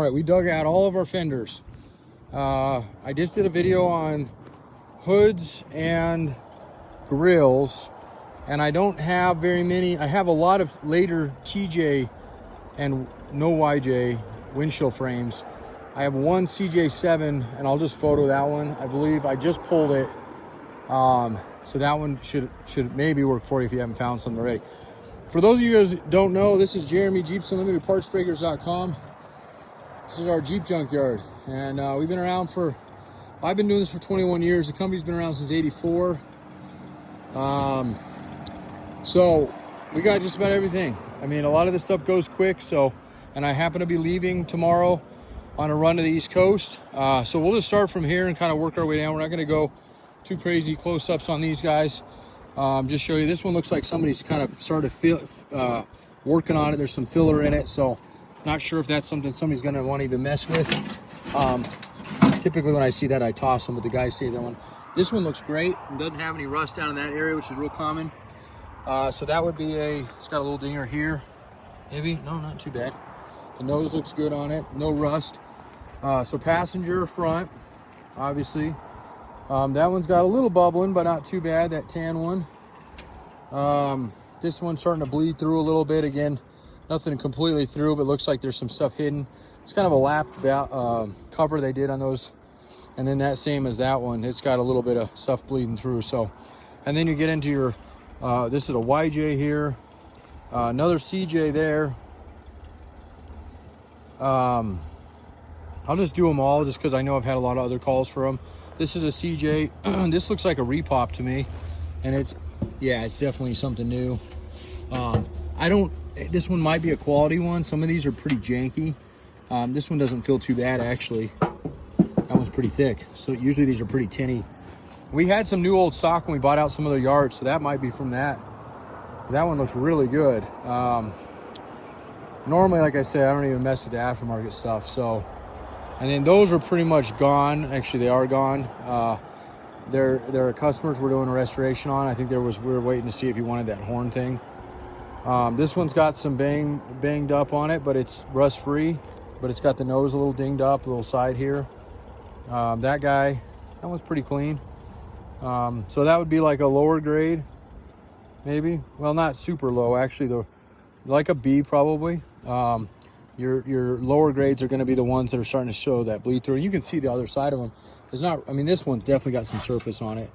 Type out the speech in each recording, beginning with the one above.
All right, we dug out all of our fenders. I just did a video on hoods and grills, and I don't have very many. I have a lot of later TJ and no YJ windshield frames. I have one CJ7, and I'll just photo that one. I believe I just pulled it. So that one should maybe work for you if you haven't found something already. For those of you guys who don't know, this is Jeremy, Jeeps Unlimited Partsbreakers.com. This is our Jeep junkyard, and we've been around for, I've been doing this for 21 years. The company's been around since '84. So we got just about everything. I mean, a lot of this stuff goes quick, and I happen to be leaving tomorrow on a run to the East Coast. So we'll just start from here and kind of work our way down. We're not gonna go too crazy close-ups on these guys. Just show you, this one looks like somebody's kind of started working on it. There's some filler in it, so not sure if that's something somebody's gonna want to even mess with. Typically when I see that, I toss them, but the guys say that one. This one looks great and doesn't have any rust down in that area, which is real common. So that would be it's got a little dinger here. Maybe, no, not too bad. The nose looks good on it, no rust. So passenger front, obviously. That one's got a little bubbling, but not too bad, that tan one. This one's starting to bleed through a little bit. Again, nothing completely through, but looks like there's some stuff hidden. It's kind of a lapped cover they did on those. And then that same as that one, it's got a little bit of stuff bleeding through. So, and then you get into your, this is a YJ here, another CJ there. I'll just do them all just because I know I've had a lot of other calls for them. This is a CJ. This looks like a repop to me, and it's definitely something new. This one might be a quality one. Some of these are pretty janky. This one doesn't feel too bad, actually. That one's pretty thick. So usually these are pretty tinny. We had some new old stock when we bought out some other yards, so that might be from that. That one looks really good. Normally, like I said, I don't even mess with the aftermarket stuff. So, and then those are pretty much gone. Actually, they are gone. They're customers we're doing a restoration on. I think we were waiting to see if he wanted that horn thing. This one's got some banged up on it, but it's rust free. But it's got the nose a little dinged up, a little side here. That one's pretty clean. So that would be like a lower grade, maybe. Well, not super low, actually. Like a B probably. Your lower grades are going to be the ones that are starting to show that bleed through. You can see the other side of them. It's not. I mean, this one's definitely got some surface on it.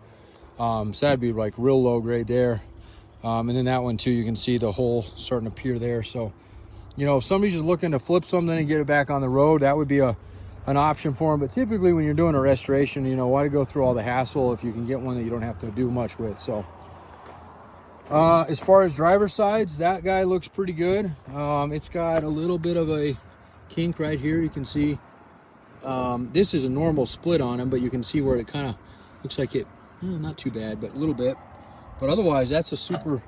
So that'd be like real low grade there. And then that one too, you can see the hole starting to appear there. So, you know, if somebody's just looking to flip something and get it back on the road, that would be an option for them. But typically when you're doing a restoration, you know, why go through all the hassle if you can get one that you don't have to do much with. So as far as driver sides, that guy looks pretty good. It's got a little bit of a kink right here. You can see this is a normal split on him, but you can see where it kind of looks like it, not too bad, but a little bit. But otherwise, that's a super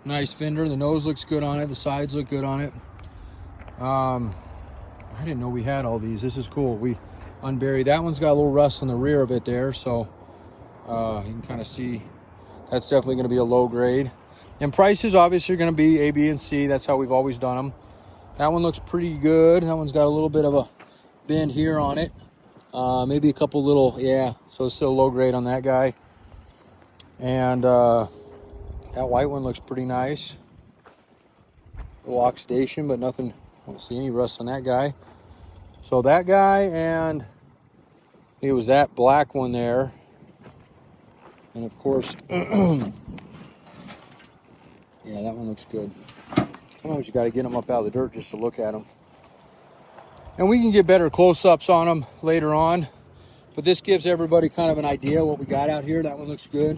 nice fender. The nose looks good on it. The sides look good on it. I didn't know we had all these. This is cool. We unburied. That one's got a little rust on the rear of it there, so you can kind of see that's definitely going to be a low grade. And prices obviously are going to be A, B, and C. That's how we've always done them. That one looks pretty good. That one's got a little bit of a bend here on it. Maybe a couple little, so it's still low grade on that guy. And that white one looks pretty nice. A little oxidation, but nothing. I don't see any rust on that guy. So that guy, and it was that black one there. And of course, yeah, that one looks good. Sometimes you got to get them up out of the dirt just to look at them. And we can get better close-ups on them later on. But this gives everybody kind of an idea what we got out here. That one looks good.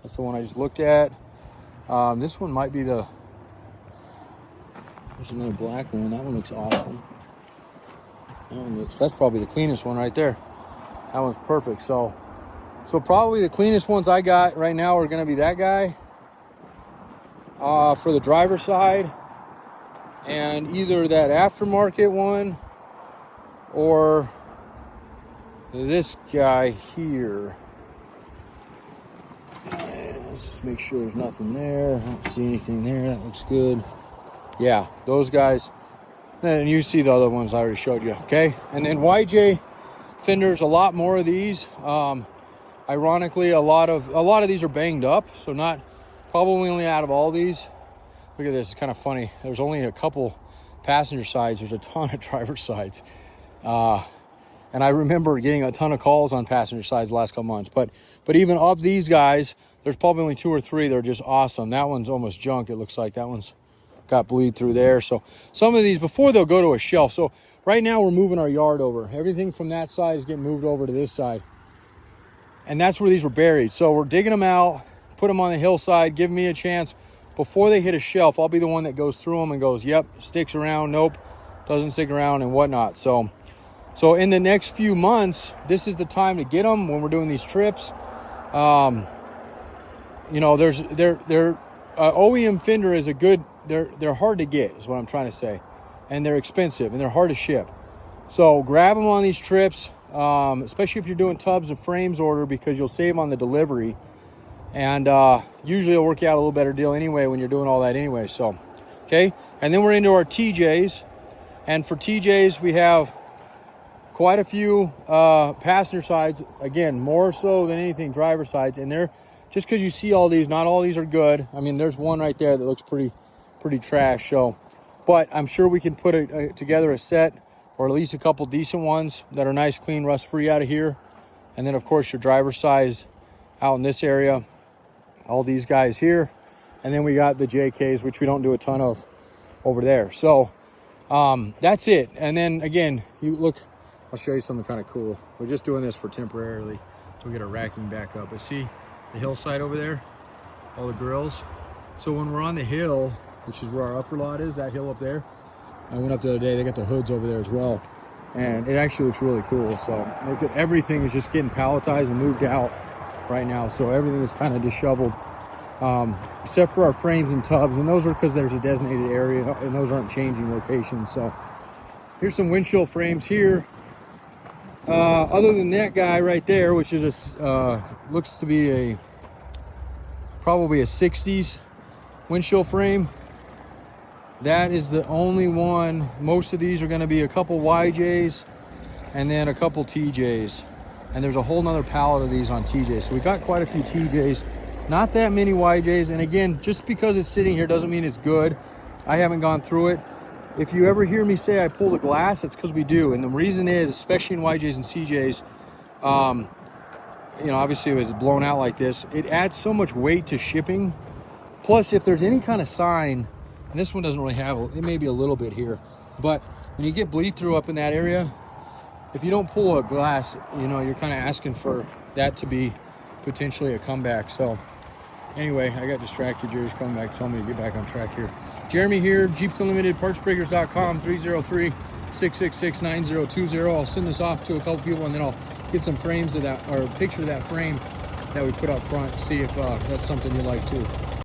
That's the one I just looked at. This one might be there's another black one. That one looks awesome. That's probably the cleanest one right there. That one's perfect. So probably the cleanest ones I got right now are going to be that guy for the driver's side, and either that aftermarket one or this guy here. Let's make sure there's nothing there. I don't see anything there. That looks good. Yeah, those guys And you see the other ones I already showed you, okay? And then YJ fenders, a lot more of these. Ironically, a lot of these are banged up, so not probably only out of all these. Look at this, it's kind of funny. There's only a couple passenger sides. There's a ton of driver sides. And I remember getting a ton of calls on passenger sides the last couple months. But even of these guys, there's probably only 2 or 3 that are just awesome. That one's almost junk, it looks like. That one's got bleed through there. So some of these, before they'll go to a shelf. So right now we're moving our yard over. Everything from that side is getting moved over to this side. And that's where these were buried. So we're digging them out, put them on the hillside, give me a chance. Before they hit a shelf, I'll be the one that goes through them and goes, yep, sticks around, nope, doesn't stick around, and whatnot. So in the next few months, this is the time to get them when we're doing these trips. You know, OEM fender is a good, they're hard to get, is what I'm trying to say. And they're expensive, and they're hard to ship. So grab them on these trips, especially if you're doing tubs and frames order, because you'll save on the delivery. And usually it'll work you out a little better deal anyway when you're doing all that anyway. So, okay. And then we're into our TJs. And for TJs, we have quite a few passenger sides. Again, more so than anything, driver sides. And they're, just because you see all these, not all these are good. I mean, there's one right there that looks pretty trash. So, but I'm sure we can put together a set, or at least a couple decent ones that are nice, clean, rust-free out of here. And then, of course, your driver size out in this area. All these guys here. And then we got the JKs, which we don't do a ton of over there. So that's it. And then, again, you look, I'll show you something kind of cool. We're just doing this for temporarily. We'll get our racking back up. But see the hillside over there? All the grills. So when we're on the hill, which is where our upper lot is, that hill up there, I went up the other day, they got the hoods over there as well. And it actually looks really cool. So everything is just getting palletized and moved out right now. So everything is kind of disheveled, except for our frames and tubs. And those are because there's a designated area and those aren't changing locations. So here's some windshield frames here. Other than that guy right there, which is looks to be probably a 60s windshield frame. That is the only one. Most of these are going to be a couple YJs and then a couple TJs. And there's a whole nother pallet of these on TJs. So we got quite a few TJs, not that many YJs. And again, just because it's sitting here doesn't mean it's good. I haven't gone through it. If you ever hear me say I pull the glass, it's because we do. And the reason is, especially in YJs and CJs, you know, obviously if it's blown out like this, it adds so much weight to shipping. Plus, if there's any kind of sign, and this one doesn't really have, it may be a little bit here, but when you get bleed through up in that area, if you don't pull a glass, you know, you're kind of asking for that to be potentially a comeback. So anyway, I got distracted. Jerry's coming back, telling me to get back on track here. Jeremy here, Jeeps Unlimited, partsbreakers.com, 303-666-9020. I'll send this off to a couple people, and then I'll get some frames of that, or a picture of that frame that we put up front, see if that's something you like too.